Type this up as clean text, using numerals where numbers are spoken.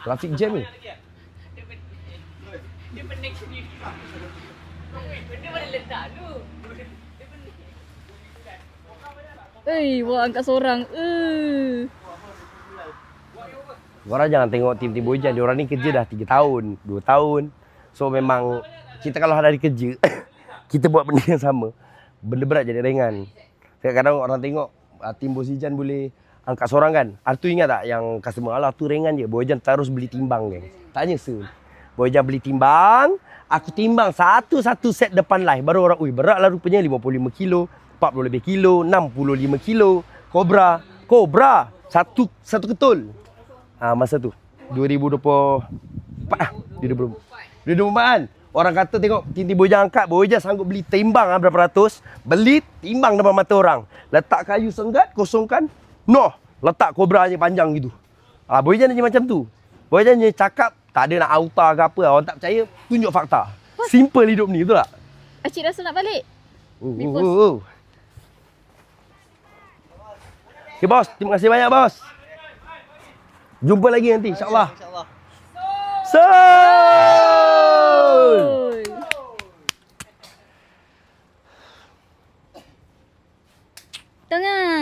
Traffic jam ni. Dia pening sendiri. Benda mana letak tu? Dia pening. Buat angkat seorang. Korang jangan tengok tim-tim Bojan. Diorang ni kerja dah 3 tahun, 2 tahun. So memang kita kalau hari kerja, kita buat benda yang sama. Benda berat jadi ringan. Kadang-kadang orang tengok tim Bosijan boleh angkat seorang kan. Tu ingat tak yang customer, alah tu ringan je. Bojan terus beli timbang geng. Tanya Sun. Bojan beli timbang, aku timbang satu-satu set depan live. Baru orang, ui berat lah rupanya 55 kilo, 40 lebih kilo, 65 kilo. Cobra. Satu ketul. Masa tu 2024 lah. 2024 kan. Orang kata tengok tim Bojan angkat, Bojan sanggup beli timbang berapa ratus. Beli timbang depan mata orang. Letak kayu senggat, kosongkan. Letak kobranya panjang gitu. Bojan je macam tu. Bojan je cakap, tak ada nak auta ke apa. Orang tak percaya, tunjuk fakta. Simple hidup ni, betul tak? Acik rasa nak balik. Okay bos, terima kasih banyak bos. Jumpa lagi nanti insyaAllah. Sol! Tengah.